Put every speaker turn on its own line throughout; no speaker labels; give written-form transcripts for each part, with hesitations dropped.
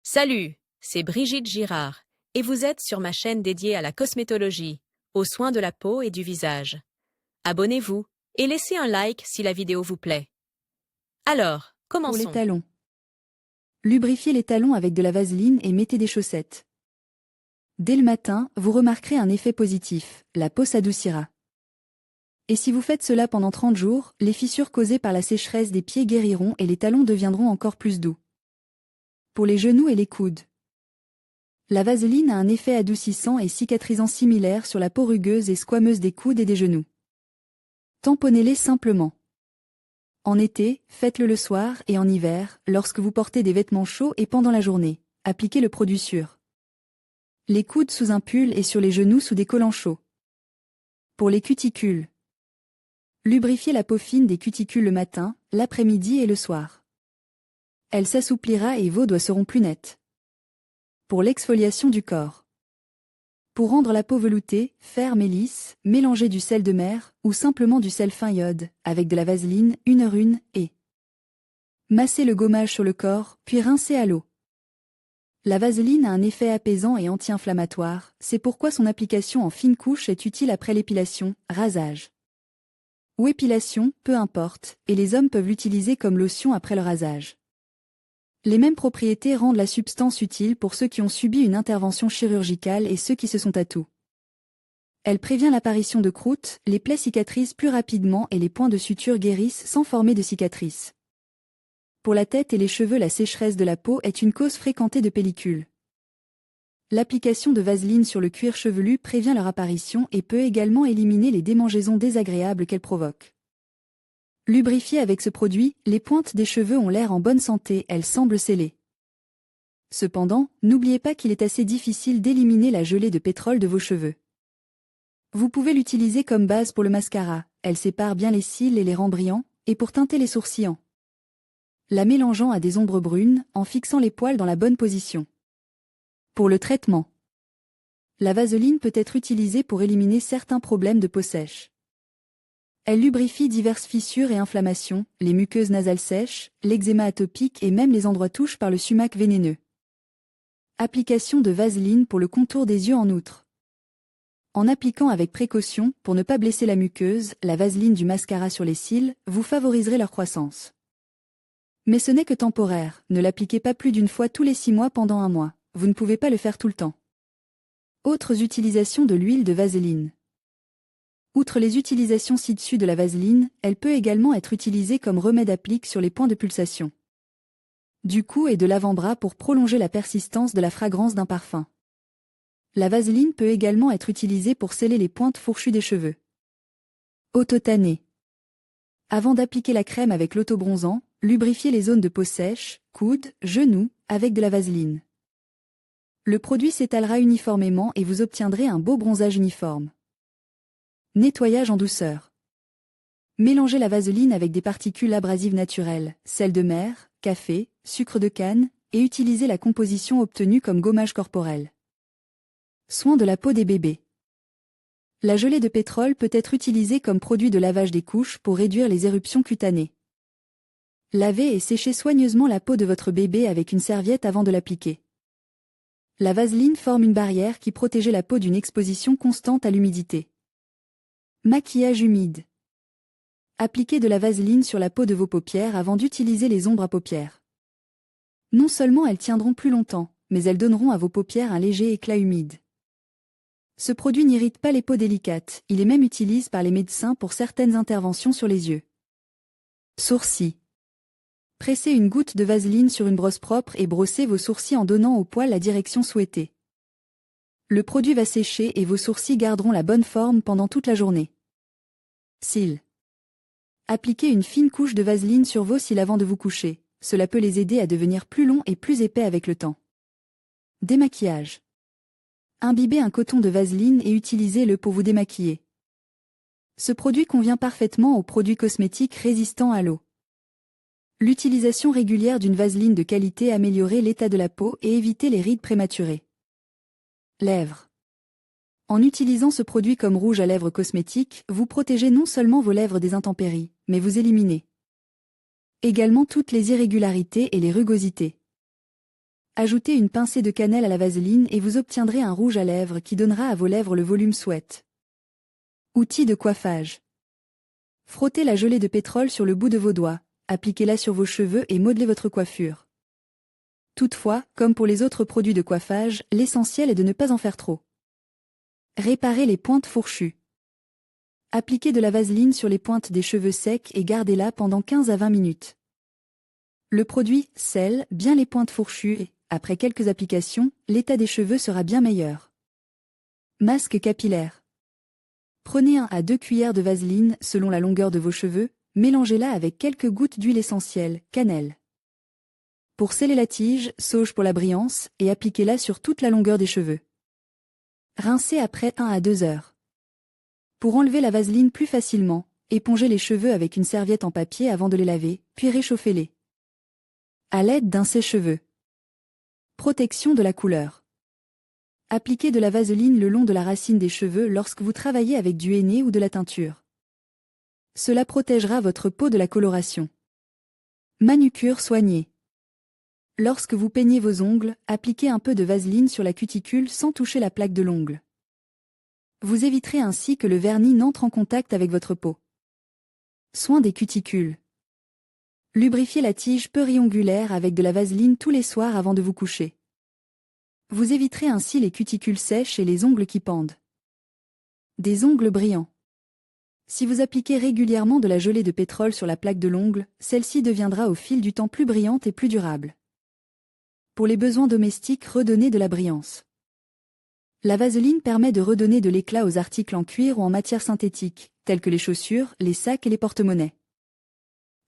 Salut, c'est Brigitte Girard, et vous êtes sur ma chaîne dédiée à la cosmétologie, aux soins de la peau et du visage. Abonnez-vous et laissez un like si la vidéo vous plaît. Alors,
Pour les
commençons.
talons. Lubrifiez les talons avec de la vaseline et mettez des chaussettes. Dès le matin, vous remarquerez un effet positif, la peau s'adoucira. Et si vous faites cela pendant 30 jours, les fissures causées par la sécheresse des pieds guériront et les talons deviendront encore plus doux. Pour les genoux et les coudes. La vaseline a un effet adoucissant et cicatrisant similaire sur la peau rugueuse et squameuse des coudes et des genoux. Tamponnez-les simplement. En été, faites-le le soir et en hiver, lorsque vous portez des vêtements chauds et pendant la journée, appliquez le produit sur les coudes sous un pull et sur les genoux sous des collants chauds. Pour les cuticules. Lubrifiez la peau fine des cuticules le matin, l'après-midi et le soir. Elle s'assouplira et vos doigts seront plus nets. Pour l'exfoliation du corps. Pour rendre la peau veloutée, ferme et lisse, mélangez du sel de mer ou simplement du sel fin iode, avec de la vaseline, 1 h 1 et massez le gommage sur le corps, puis rincez à l'eau. La vaseline a un effet apaisant et anti-inflammatoire, c'est pourquoi son application en fine couche est utile après l'épilation, rasage ou épilation, peu importe, et les hommes peuvent l'utiliser comme lotion après le rasage. Les mêmes propriétés rendent la substance utile pour ceux qui ont subi une intervention chirurgicale et ceux qui se sont tatous. Elle prévient l'apparition de croûtes, les plaies cicatrisent plus rapidement et les points de suture guérissent sans former de cicatrices. Pour la tête et les cheveux, la sécheresse de la peau est une cause fréquentée de pellicules. L'application de vaseline sur le cuir chevelu prévient leur apparition et peut également éliminer les démangeaisons désagréables qu'elle provoque. Lubrifiées avec ce produit, les pointes des cheveux ont l'air en bonne santé, elles semblent scellées. Cependant, n'oubliez pas qu'il est assez difficile d'éliminer la gelée de pétrole de vos cheveux. Vous pouvez l'utiliser comme base pour le mascara, elle sépare bien les cils et les rend brillants, et pour teinter les sourcils en la mélangeant à des ombres brunes, en fixant les poils dans la bonne position. Pour le traitement. La vaseline peut être utilisée pour éliminer certains problèmes de peau sèche. Elle lubrifie diverses fissures et inflammations, les muqueuses nasales sèches, l'eczéma atopique et même les endroits touchés par le sumac vénéneux. Application de vaseline pour le contour des yeux en outre. En appliquant avec précaution, pour ne pas blesser la muqueuse, la vaseline du mascara sur les cils, vous favoriserez leur croissance. Mais ce n'est que temporaire, ne l'appliquez pas plus d'une fois tous les 6 mois pendant 1 mois, vous ne pouvez pas le faire tout le temps. Autres utilisations de l'huile de vaseline. Outre les utilisations ci-dessus de la vaseline, elle peut également être utilisée comme remède applique sur les points de pulsation du cou et de l'avant-bras pour prolonger la persistance de la fragrance d'un parfum. La vaseline peut également être utilisée pour sceller les pointes fourchues des cheveux. Autotané. Avant d'appliquer la crème avec l'autobronzant, lubrifiez les zones de peau sèche, coudes, genoux, avec de la vaseline. Le produit s'étalera uniformément et vous obtiendrez un beau bronzage uniforme. Nettoyage en douceur. Mélangez la vaseline avec des particules abrasives naturelles, sel de mer, café, sucre de canne, et utilisez la composition obtenue comme gommage corporel. Soin de la peau des bébés. La gelée de pétrole peut être utilisée comme produit de lavage des couches pour réduire les éruptions cutanées. Lavez et séchez soigneusement la peau de votre bébé avec une serviette avant de l'appliquer. La vaseline forme une barrière qui protège la peau d'une exposition constante à l'humidité. Maquillage humide. Appliquez de la vaseline sur la peau de vos paupières avant d'utiliser les ombres à paupières. Non seulement elles tiendront plus longtemps, mais elles donneront à vos paupières un léger éclat humide. Ce produit n'irrite pas les peaux délicates, il est même utilisé par les médecins pour certaines interventions sur les yeux. Sourcils. Pressez une goutte de vaseline sur une brosse propre et brossez vos sourcils en donnant au poil la direction souhaitée. Le produit va sécher et vos sourcils garderont la bonne forme pendant toute la journée. Cils. Appliquez une fine couche de vaseline sur vos cils avant de vous coucher, cela peut les aider à devenir plus longs et plus épais avec le temps. Démaquillage. Imbibez un coton de vaseline et utilisez-le pour vous démaquiller. Ce produit convient parfaitement aux produits cosmétiques résistants à l'eau. L'utilisation régulière d'une vaseline de qualité améliorer l'état de la peau et éviter les rides prématurées. Lèvres. En utilisant ce produit comme rouge à lèvres cosmétique, vous protégez non seulement vos lèvres des intempéries, mais vous éliminez également toutes les irrégularités et les rugosités. Ajoutez une pincée de cannelle à la vaseline et vous obtiendrez un rouge à lèvres qui donnera à vos lèvres le volume souhaité. Outil de coiffage. Frottez la gelée de pétrole sur le bout de vos doigts, appliquez-la sur vos cheveux et modelez votre coiffure. Toutefois, comme pour les autres produits de coiffage, l'essentiel est de ne pas en faire trop. Réparez les pointes fourchues. Appliquez de la vaseline sur les pointes des cheveux secs et gardez-la pendant 15 à 20 minutes. Le produit scelle bien les pointes fourchues et, après quelques applications, l'état des cheveux sera bien meilleur. Masque capillaire. Prenez 1 à 2 cuillères de vaseline selon la longueur de vos cheveux, mélangez-la avec quelques gouttes d'huile essentielle, cannelle. Pour sceller la tige, sauge pour la brillance, et appliquez-la sur toute la longueur des cheveux. Rincez après 1 à 2 heures. Pour enlever la vaseline plus facilement, épongez les cheveux avec une serviette en papier avant de les laver, puis réchauffez-les. À l'aide d'un sèche-cheveux. Protection de la couleur. Appliquez de la vaseline le long de la racine des cheveux lorsque vous travaillez avec du henné ou de la teinture. Cela protégera votre peau de la coloration. Manucure soignée. Lorsque vous peignez vos ongles, appliquez un peu de vaseline sur la cuticule sans toucher la plaque de l'ongle. Vous éviterez ainsi que le vernis n'entre en contact avec votre peau. Soin des cuticules. Lubrifiez la tige périongulaire avec de la vaseline tous les soirs avant de vous coucher. Vous éviterez ainsi les cuticules sèches et les ongles qui pendent. Des ongles brillants. Si vous appliquez régulièrement de la gelée de pétrole sur la plaque de l'ongle, celle-ci deviendra au fil du temps plus brillante et plus durable. Pour les besoins domestiques, redonnez de la brillance. La vaseline permet de redonner de l'éclat aux articles en cuir ou en matière synthétique, tels que les chaussures, les sacs et les porte-monnaies.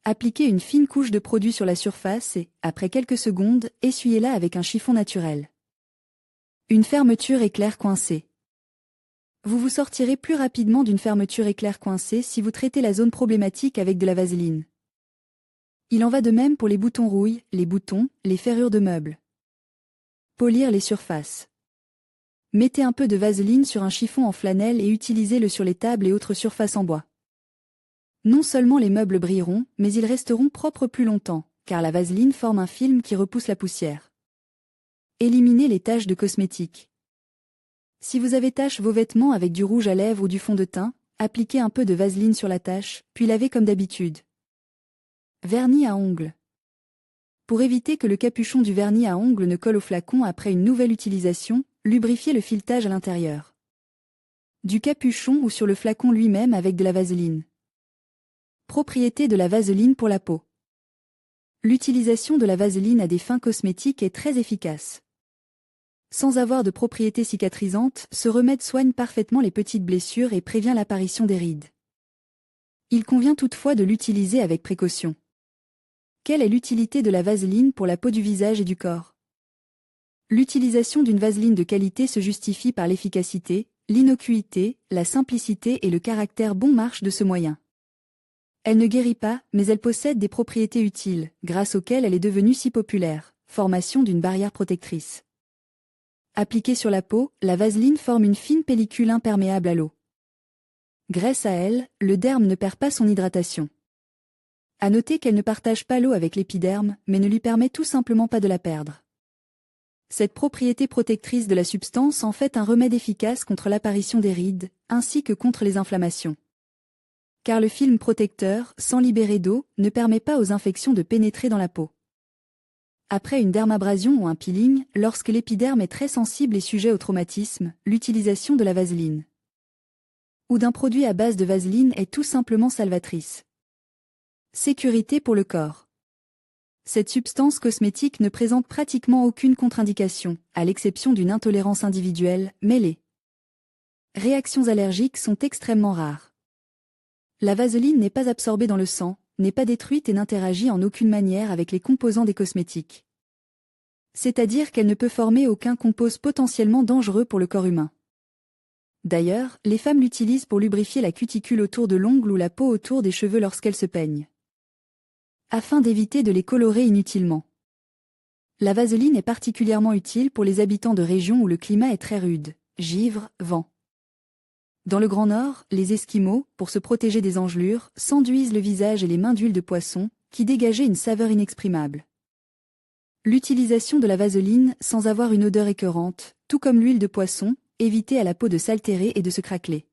Appliquez une fine couche de produit sur la surface et, après quelques secondes, essuyez-la avec un chiffon naturel. Une fermeture éclair coincée. Vous vous sortirez plus rapidement d'une fermeture éclair coincée si vous traitez la zone problématique avec de la vaseline. Il en va de même pour les boutons rouilles, les boutons, les ferrures de meubles. Polir les surfaces. Mettez un peu de vaseline sur un chiffon en flanelle et utilisez-le sur les tables et autres surfaces en bois. Non seulement les meubles brilleront, mais ils resteront propres plus longtemps, car la vaseline forme un film qui repousse la poussière. Éliminez les taches de cosmétiques. Si vous avez taché vos vêtements avec du rouge à lèvres ou du fond de teint, appliquez un peu de vaseline sur la tache, puis lavez comme d'habitude. Vernis à ongles. Pour éviter que le capuchon du vernis à ongles ne colle au flacon après une nouvelle utilisation, lubrifiez le filetage à l'intérieur. Du capuchon ou sur le flacon lui-même avec de la vaseline. Propriété de la vaseline pour la peau. L'utilisation de la vaseline à des fins cosmétiques est très efficace. Sans avoir de propriétés cicatrisantes, ce remède soigne parfaitement les petites blessures et prévient l'apparition des rides. Il convient toutefois de l'utiliser avec précaution. Quelle est l'utilité de la vaseline pour la peau du visage et du corps? L'utilisation d'une vaseline de qualité se justifie par l'efficacité, l'innocuité, la simplicité et le caractère bon marche de ce moyen. Elle ne guérit pas, mais elle possède des propriétés utiles, grâce auxquelles elle est devenue si populaire, formation d'une barrière protectrice. Appliquée sur la peau, la vaseline forme une fine pellicule imperméable à l'eau. Grâce à elle, le derme ne perd pas son hydratation. À noter qu'elle ne partage pas l'eau avec l'épiderme, mais ne lui permet tout simplement pas de la perdre. Cette propriété protectrice de la substance en fait un remède efficace contre l'apparition des rides, ainsi que contre les inflammations. Car le film protecteur, sans libérer d'eau, ne permet pas aux infections de pénétrer dans la peau. Après une dermabrasion ou un peeling, lorsque l'épiderme est très sensible et sujet au traumatisme, l'utilisation de la vaseline ou d'un produit à base de vaseline est tout simplement salvatrice. Sécurité pour le corps. Cette substance cosmétique ne présente pratiquement aucune contre-indication, à l'exception d'une intolérance individuelle, mais les réactions allergiques sont extrêmement rares. La vaseline n'est pas absorbée dans le sang, n'est pas détruite et n'interagit en aucune manière avec les composants des cosmétiques. C'est-à-dire qu'elle ne peut former aucun composé potentiellement dangereux pour le corps humain. D'ailleurs, les femmes l'utilisent pour lubrifier la cuticule autour de l'ongle ou la peau autour des cheveux lorsqu'elles se peignent, afin d'éviter de les colorer inutilement. La vaseline est particulièrement utile pour les habitants de régions où le climat est très rude, givre, vent. Dans le Grand Nord, les Esquimaux, pour se protéger des engelures, s'enduisent le visage et les mains d'huile de poisson, qui dégageait une saveur inexprimable. L'utilisation de la vaseline sans avoir une odeur écœurante, tout comme l'huile de poisson, évitez à la peau de s'altérer et de se craqueler.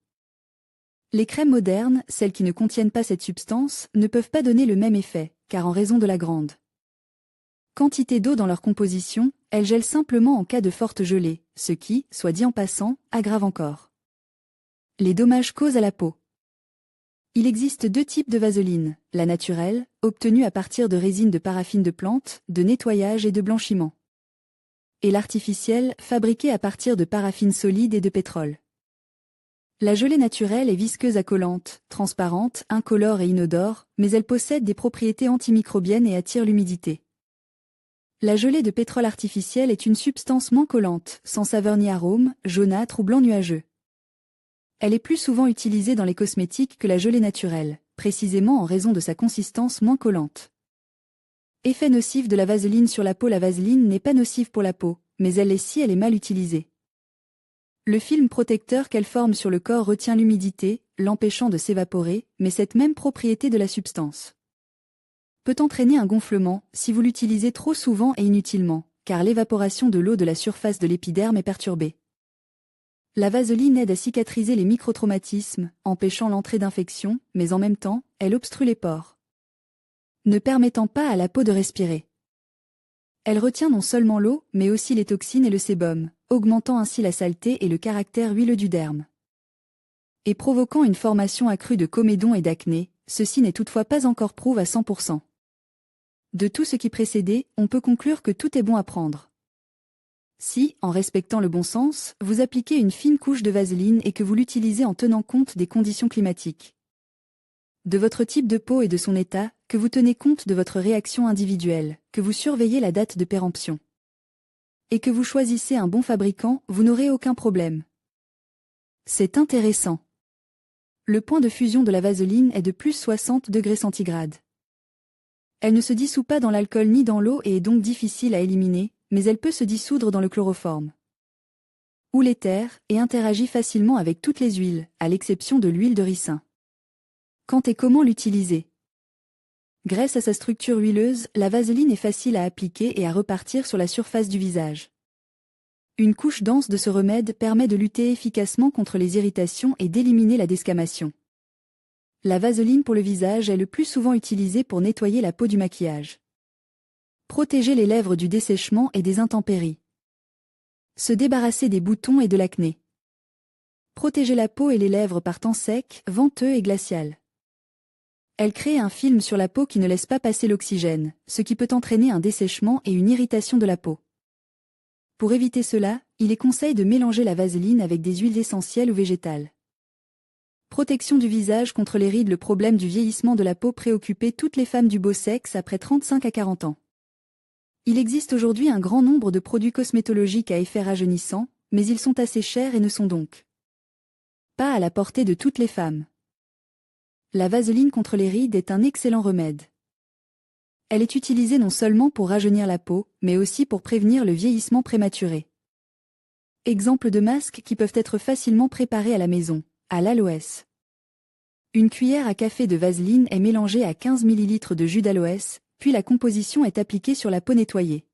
Les crèmes modernes, celles qui ne contiennent pas cette substance, ne peuvent pas donner le même effet, car en raison de la grande quantité d'eau dans leur composition, elles gèlent simplement en cas de forte gelée, ce qui, soit dit en passant, aggrave encore les dommages causés à la peau. Il existe deux types de vaseline, la naturelle, obtenue à partir de résine de paraffine de plante, de nettoyage et de blanchiment, et l'artificielle, fabriquée à partir de paraffine solide et de pétrole. La gelée naturelle est visqueuse à collante, transparente, incolore et inodore, mais elle possède des propriétés antimicrobiennes et attire l'humidité. La gelée de pétrole artificiel est une substance moins collante, sans saveur ni arôme, jaunâtre ou blanc nuageux. Elle est plus souvent utilisée dans les cosmétiques que la gelée naturelle, précisément en raison de sa consistance moins collante. Effet nocif de la vaseline sur la peau. La vaseline n'est pas nocive pour la peau, mais elle l'est si elle est mal utilisée. Le film protecteur qu'elle forme sur le corps retient l'humidité, l'empêchant de s'évaporer, mais cette même propriété de la substance peut entraîner un gonflement si vous l'utilisez trop souvent et inutilement, car l'évaporation de l'eau de la surface de l'épiderme est perturbée. La vaseline aide à cicatriser les microtraumatismes, empêchant l'entrée d'infections, mais en même temps, elle obstrue les pores, ne permettant pas à la peau de respirer. Elle retient non seulement l'eau, mais aussi les toxines et le sébum, augmentant ainsi la saleté et le caractère huileux du derme. Et provoquant une formation accrue de comédons et d'acné, ceci n'est toutefois pas encore prouvé à 100%. De tout ce qui précédait, on peut conclure que tout est bon à prendre. Si, en respectant le bon sens, vous appliquez une fine couche de vaseline et que vous l'utilisez en tenant compte des conditions climatiques, de votre type de peau et de son état, que vous tenez compte de votre réaction individuelle, que vous surveillez la date de péremption, et que vous choisissez un bon fabricant, vous n'aurez aucun problème. C'est intéressant. Le point de fusion de la vaseline est de plus 60 degrés centigrades. Elle ne se dissout pas dans l'alcool ni dans l'eau et est donc difficile à éliminer, mais elle peut se dissoudre dans le chloroforme ou l'éther et interagit facilement avec toutes les huiles, à l'exception de l'huile de ricin. Quand et comment l'utiliser? Grâce à sa structure huileuse, la vaseline est facile à appliquer et à repartir sur la surface du visage. Une couche dense de ce remède permet de lutter efficacement contre les irritations et d'éliminer la desquamation. La vaseline pour le visage est le plus souvent utilisée pour nettoyer la peau du maquillage. Protéger les lèvres du dessèchement et des intempéries. Se débarrasser des boutons et de l'acné. Protéger la peau et les lèvres par temps sec, venteux et glacial. Elle crée un film sur la peau qui ne laisse pas passer l'oxygène, ce qui peut entraîner un dessèchement et une irritation de la peau. Pour éviter cela, il est conseillé de mélanger la vaseline avec des huiles essentielles ou végétales. Protection du visage contre les rides. Le problème du vieillissement de la peau préoccupait toutes les femmes du beau sexe après 35 à 40 ans. Il existe aujourd'hui un grand nombre de produits cosmétologiques à effet rajeunissant, mais ils sont assez chers et ne sont donc pas à la portée de toutes les femmes. La vaseline contre les rides est un excellent remède. Elle est utilisée non seulement pour rajeunir la peau, mais aussi pour prévenir le vieillissement prématuré. Exemple de masques qui peuvent être facilement préparés à la maison. À l'aloès. Une cuillère à café de vaseline est mélangée à 15 ml de jus d'aloès, puis la composition est appliquée sur la peau nettoyée.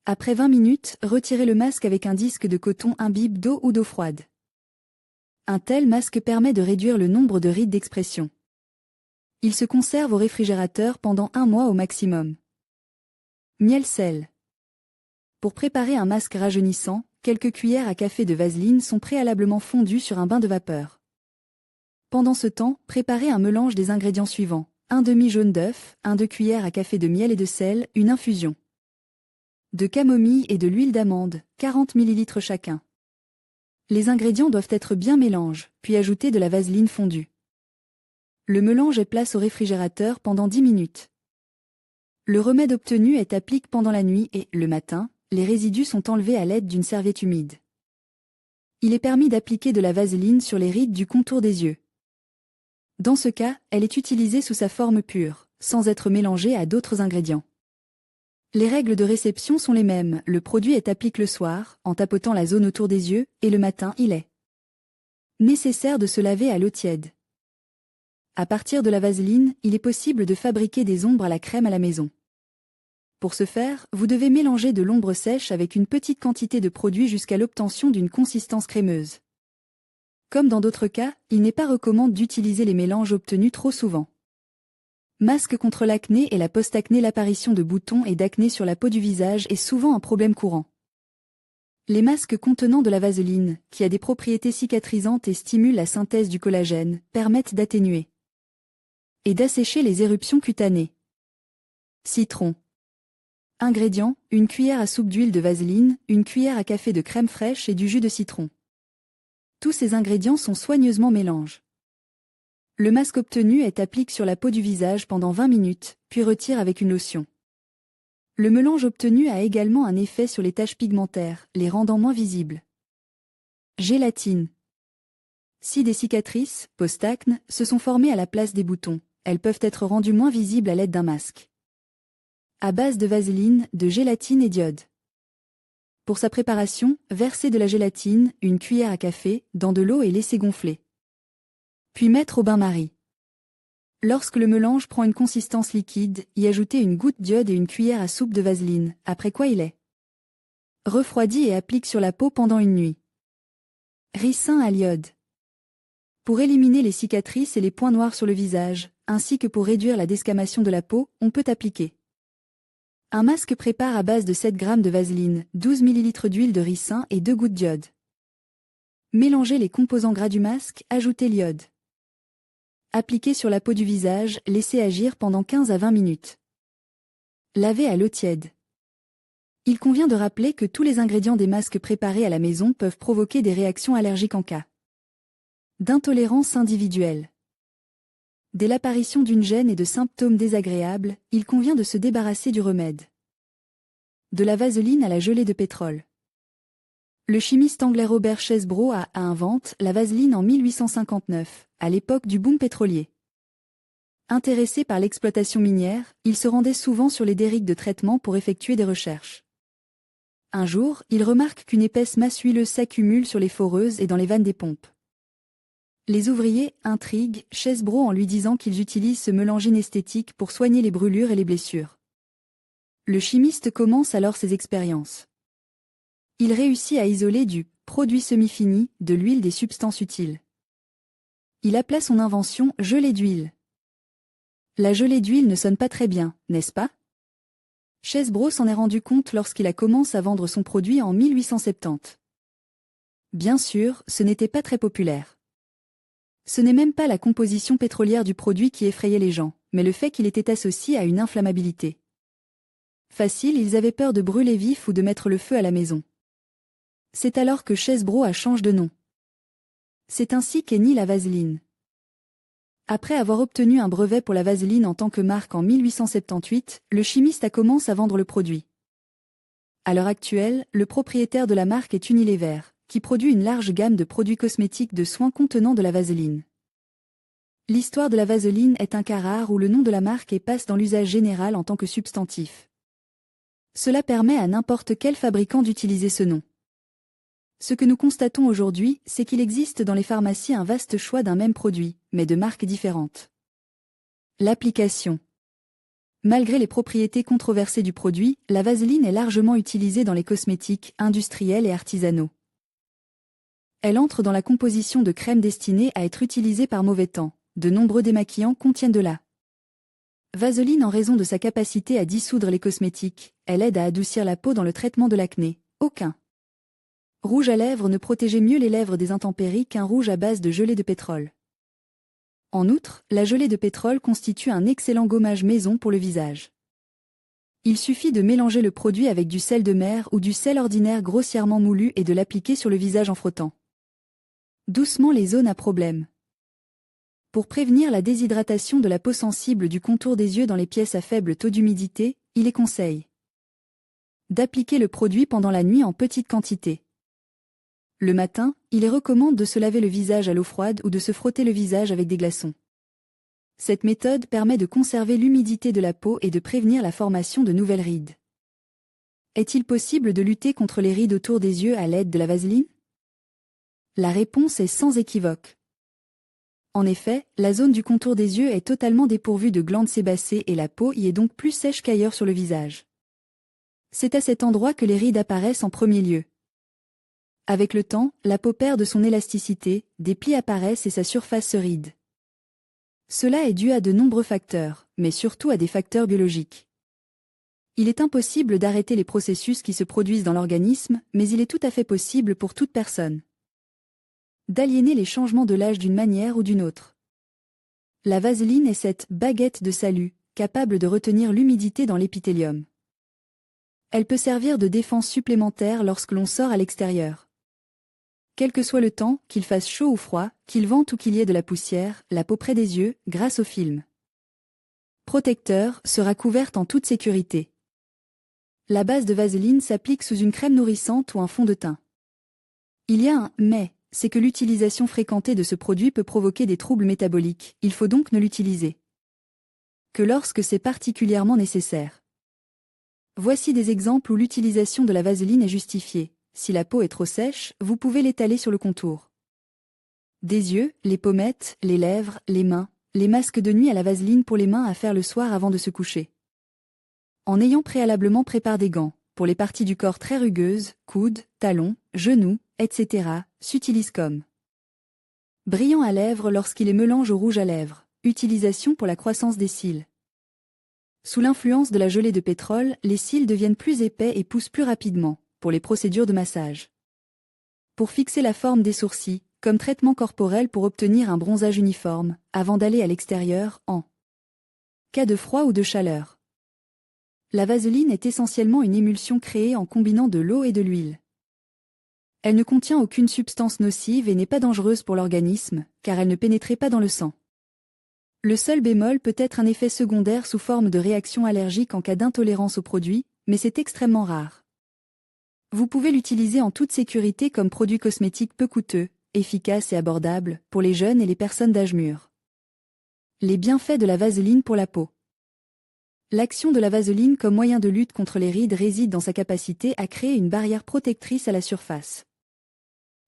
Après 20 minutes, retirez le masque avec un disque de coton imbibe d'eau ou d'eau froide. Un tel masque permet de réduire le nombre de rides d'expression. Il se conserve au réfrigérateur pendant 1 mois au maximum. Miel-sel. Pour préparer un masque rajeunissant, quelques cuillères à café de vaseline sont préalablement fondues sur un bain de vapeur. Pendant ce temps, préparez un mélange des ingrédients suivants. 1 demi-jaune d'œuf, 1/2 cuillère à café de miel et de sel, une infusion de camomille et de l'huile d'amande, 40 ml chacun. Les ingrédients doivent être bien mélangés, puis ajouter de la vaseline fondue. Le mélange est placé au réfrigérateur pendant 10 minutes. Le remède obtenu est appliqué pendant la nuit et, le matin, les résidus sont enlevés à l'aide d'une serviette humide. Il est permis d'appliquer de la vaseline sur les rides du contour des yeux. Dans ce cas, elle est utilisée sous sa forme pure, sans être mélangée à d'autres ingrédients. Les règles de réception sont les mêmes, le produit est appliqué le soir, en tapotant la zone autour des yeux, et le matin il est nécessaire de se laver à l'eau tiède. À partir de la vaseline, il est possible de fabriquer des ombres à la crème à la maison. Pour ce faire, vous devez mélanger de l'ombre sèche avec une petite quantité de produit jusqu'à l'obtention d'une consistance crémeuse. Comme dans d'autres cas, il n'est pas recommandé d'utiliser les mélanges obtenus trop souvent. Masque contre l'acné et la post-acné. L'apparition de boutons et d'acné sur la peau du visage est souvent un problème courant. Les masques contenant de la vaseline, qui a des propriétés cicatrisantes et stimulent la synthèse du collagène, permettent d'atténuer et d'assécher les éruptions cutanées. Citron. Ingrédients, une cuillère à soupe d'huile de vaseline, une cuillère à café de crème fraîche et du jus de citron. Tous ces ingrédients sont soigneusement mélangés. Le masque obtenu est appliqué sur la peau du visage pendant 20 minutes, puis retire avec une lotion. Le mélange obtenu a également un effet sur les taches pigmentaires, les rendant moins visibles. Gélatine. Si des cicatrices, post-acné, se sont formées à la place des boutons, elles peuvent être rendues moins visibles à l'aide d'un masque. À base de vaseline, de gélatine et d'iode. Pour sa préparation, versez de la gélatine, une cuillère à café, dans de l'eau et laissez gonfler. Puis mettre au bain-marie. Lorsque le mélange prend une consistance liquide, y ajoutez une goutte d'iode et une cuillère à soupe de vaseline, après quoi il est refroidi et applique sur la peau pendant une nuit. Ricin à l'iode. Pour éliminer les cicatrices et les points noirs sur le visage, ainsi que pour réduire la desquamation de la peau, on peut appliquer un masque prépare à base de 7 g de vaseline, 12 ml d'huile de ricin et 2 gouttes d'iode. Mélangez les composants gras du masque, ajoutez l'iode. Appliquez sur la peau du visage, laissez agir pendant 15 à 20 minutes. Lavez à l'eau tiède. Il convient de rappeler que tous les ingrédients des masques préparés à la maison peuvent provoquer des réactions allergiques en cas d'intolérance individuelle. Dès l'apparition d'une gêne et de symptômes désagréables, il convient de se débarrasser du remède. De la vaseline à la gelée de pétrole. Le chimiste anglais Robert Chesbrough a inventé la vaseline en 1859, à l'époque du boom pétrolier. Intéressé par l'exploitation minière, il se rendait souvent sur les dériques de traitement pour effectuer des recherches. Un jour, il remarque qu'une épaisse masse huileuse s'accumule sur les foreuses et dans les vannes des pompes. Les ouvriers intriguent Chesbrough en lui disant qu'ils utilisent ce mélange inesthétique pour soigner les brûlures et les blessures. Le chimiste commence alors ses expériences. Il réussit à isoler du produit semi-fini de l'huile des substances utiles. Il appela son invention gelée d'huile. La gelée d'huile ne sonne pas très bien, n'est-ce pas? Chesbrough s'en est rendu compte lorsqu'il a commencé à vendre son produit en 1870. Bien sûr, ce n'était pas très populaire. Ce n'est même pas la composition pétrolière du produit qui effrayait les gens, mais le fait qu'il était associé à une inflammabilité. Facile, ils avaient peur de brûler vif ou de mettre le feu à la maison. C'est alors que Chesbrough a changé de nom. C'est ainsi qu'est née la vaseline. Après avoir obtenu un brevet pour la vaseline en tant que marque en 1878, le chimiste a commencé à vendre le produit. À l'heure actuelle, le propriétaire de la marque est Unilever, qui produit une large gamme de produits cosmétiques de soins contenant de la vaseline. L'histoire de la vaseline est un cas rare où le nom de la marque passe dans l'usage général en tant que substantif. Cela permet à n'importe quel fabricant d'utiliser ce nom. Ce que nous constatons aujourd'hui, c'est qu'il existe dans les pharmacies un vaste choix d'un même produit, mais de marques différentes. L'application. Malgré les propriétés controversées du produit, la vaseline est largement utilisée dans les cosmétiques, industriels et artisanaux. Elle entre dans la composition de crèmes destinées à être utilisées par mauvais temps. De nombreux démaquillants contiennent de la vaseline en raison de sa capacité à dissoudre les cosmétiques. Elle aide à adoucir la peau dans le traitement de l'acné. Aucun rouge à lèvres ne protégeait mieux les lèvres des intempéries qu'un rouge à base de gelée de pétrole. En outre, la gelée de pétrole constitue un excellent gommage maison pour le visage. Il suffit de mélanger le produit avec du sel de mer ou du sel ordinaire grossièrement moulu et de l'appliquer sur le visage en frottant doucement les zones à problème. Pour prévenir la déshydratation de la peau sensible du contour des yeux dans les pièces à faible taux d'humidité, il est conseillé d'appliquer le produit pendant la nuit en petite quantité. Le matin, il est recommandé de se laver le visage à l'eau froide ou de se frotter le visage avec des glaçons. Cette méthode permet de conserver l'humidité de la peau et de prévenir la formation de nouvelles rides. Est-il possible de lutter contre les rides autour des yeux à l'aide de la vaseline? La réponse est sans équivoque. En effet, la zone du contour des yeux est totalement dépourvue de glandes sébacées et la peau y est donc plus sèche qu'ailleurs sur le visage. C'est à cet endroit que les rides apparaissent en premier lieu. Avec le temps, la peau perd de son élasticité, des plis apparaissent et sa surface se ride. Cela est dû à de nombreux facteurs, mais surtout à des facteurs biologiques. Il est impossible d'arrêter les processus qui se produisent dans l'organisme, mais il est tout à fait possible pour toute personne d'aliéner les changements de l'âge d'une manière ou d'une autre. La vaseline est cette baguette de salut, capable de retenir l'humidité dans l'épithélium. Elle peut servir de défense supplémentaire lorsque l'on sort à l'extérieur. Quel que soit le temps, qu'il fasse chaud ou froid, qu'il vente ou qu'il y ait de la poussière, la peau près des yeux, grâce au film protecteur, sera couverte en toute sécurité. La base de vaseline s'applique sous une crème nourrissante ou un fond de teint. Il y a un « mais », c'est que l'utilisation fréquentée de ce produit peut provoquer des troubles métaboliques, il faut donc ne l'utiliser que lorsque c'est particulièrement nécessaire. Voici des exemples où l'utilisation de la vaseline est justifiée. Si la peau est trop sèche, vous pouvez l'étaler sur le contour des yeux, les pommettes, les lèvres, les mains, les masques de nuit à la vaseline pour les mains à faire le soir avant de se coucher. En ayant préalablement préparé des gants, pour les parties du corps très rugueuses, coudes, talons, genoux, etc., s'utilise comme brillant à lèvres lorsqu'il est mélange au rouge à lèvres, utilisation pour la croissance des cils. Sous l'influence de la gelée de pétrole, les cils deviennent plus épais et poussent plus rapidement, pour les procédures de massage. Pour fixer la forme des sourcils, comme traitement corporel pour obtenir un bronzage uniforme, avant d'aller à l'extérieur, en cas de froid ou de chaleur. La vaseline est essentiellement une émulsion créée en combinant de l'eau et de l'huile. Elle ne contient aucune substance nocive et n'est pas dangereuse pour l'organisme, car elle ne pénétrait pas dans le sang. Le seul bémol peut être un effet secondaire sous forme de réaction allergique en cas d'intolérance au produit, mais c'est extrêmement rare. Vous pouvez l'utiliser en toute sécurité comme produit cosmétique peu coûteux, efficace et abordable, pour les jeunes et les personnes d'âge mûr. Les bienfaits de la vaseline pour la peau. L'action de la vaseline comme moyen de lutte contre les rides réside dans sa capacité à créer une barrière protectrice à la surface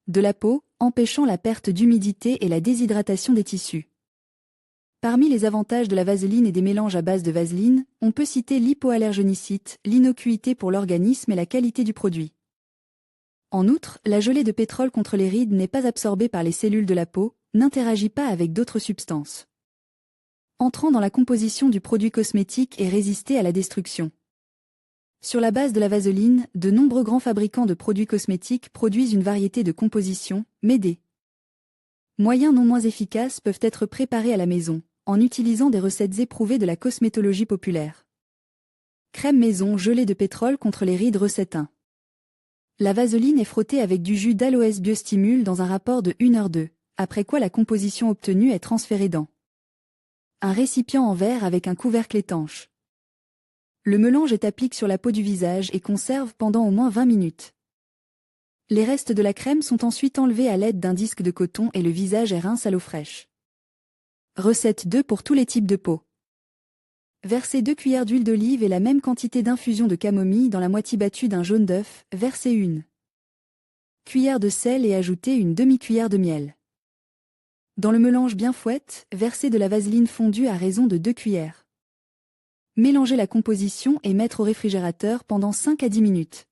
de la peau, empêchant la perte d'humidité et la déshydratation des tissus. Parmi les avantages de la vaseline et des mélanges à base de vaseline, on peut citer l'hypoallergénicité, l'innocuité pour l'organisme et la qualité du produit. En outre, la gelée de pétrole contre les rides n'est pas absorbée par les cellules de la peau, n'interagit pas avec d'autres substances entrant dans la composition du produit cosmétique et résister à la destruction. Sur la base de la vaseline, de nombreux grands fabricants de produits cosmétiques produisent une variété de compositions, mais des moyens non moins efficaces peuvent être préparés à la maison, en utilisant des recettes éprouvées de la cosmétologie populaire. Crème maison gelée de pétrole contre les rides recette 1. La vaseline est frottée avec du jus d'aloès biostimule dans un rapport de 1h2, après quoi la composition obtenue est transférée dans un récipient en verre avec un couvercle étanche. Le mélange est appliqué sur la peau du visage et conserve pendant au moins 20 minutes. Les restes de la crème sont ensuite enlevés à l'aide d'un disque de coton et le visage est rincé à l'eau fraîche. Recette 2 pour tous les types de peau. Versez 2 cuillères d'huile d'olive et la même quantité d'infusion de camomille dans la moitié battue d'un jaune d'œuf, versez 1 cuillère de sel et ajoutez une demi-cuillère de miel. Dans le mélange bien fouette, versez de la vaseline fondue à raison de 2 cuillères. Mélangez la composition et mettre au réfrigérateur pendant 5 à 10 minutes.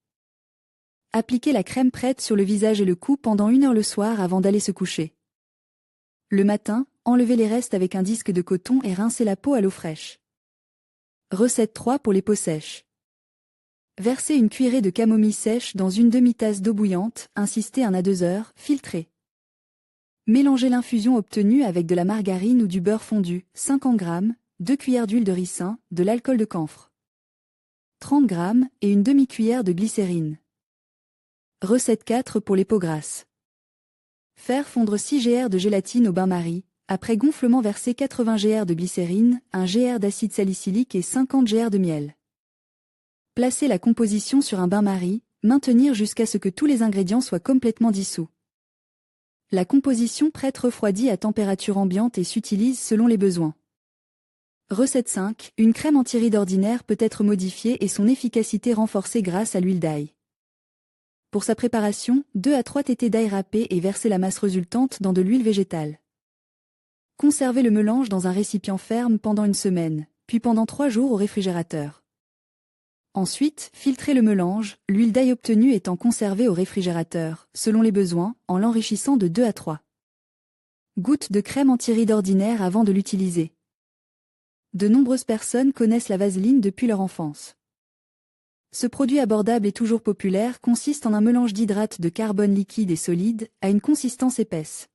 Appliquez la crème prête sur le visage et le cou pendant 1 heure le soir avant d'aller se coucher. Le matin, enlevez les restes avec un disque de coton et rincez la peau à l'eau fraîche. Recette 3 pour les peaux sèches. Versez une cuillerée de camomille sèche dans une demi-tasse d'eau bouillante, insistez 1 à 2 heures, filtrez. Mélangez l'infusion obtenue avec de la margarine ou du beurre fondu, 50 g, 2 cuillères d'huile de ricin, de l'alcool de camphre, 30 g et une demi-cuillère de glycérine. Recette 4 pour les peaux grasses. Faire fondre 6 gr de gélatine au bain-marie, après gonflement verser 80 gr de glycérine, 1 gr d'acide salicylique et 50 gr de miel. Placez la composition sur un bain-marie, maintenir jusqu'à ce que tous les ingrédients soient complètement dissous. La composition prête refroidie à température ambiante et s'utilise selon les besoins. Recette 5, une crème anti-rides ordinaire peut être modifiée et son efficacité renforcée grâce à l'huile d'ail. Pour sa préparation, 2 à 3 tétés d'ail râpé et versez la masse résultante dans de l'huile végétale. Conservez le mélange dans un récipient ferme pendant 1 semaine, puis pendant 3 jours au réfrigérateur. Ensuite, filtrez le mélange, l'huile d'ail obtenue étant conservée au réfrigérateur, selon les besoins, en l'enrichissant de 2 à 3 gouttes de crème anti-rides ordinaire avant de l'utiliser. De nombreuses personnes connaissent la vaseline depuis leur enfance. Ce produit abordable et toujours populaire consiste en un mélange d'hydrates de carbone liquide et solide, à une consistance épaisse,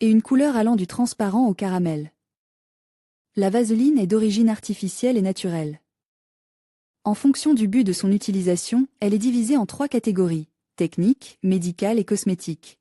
et une couleur allant du transparent au caramel. La vaseline est d'origine artificielle et naturelle. En fonction du but de son utilisation, elle est divisée en 3 catégories: technique, médicale et cosmétique.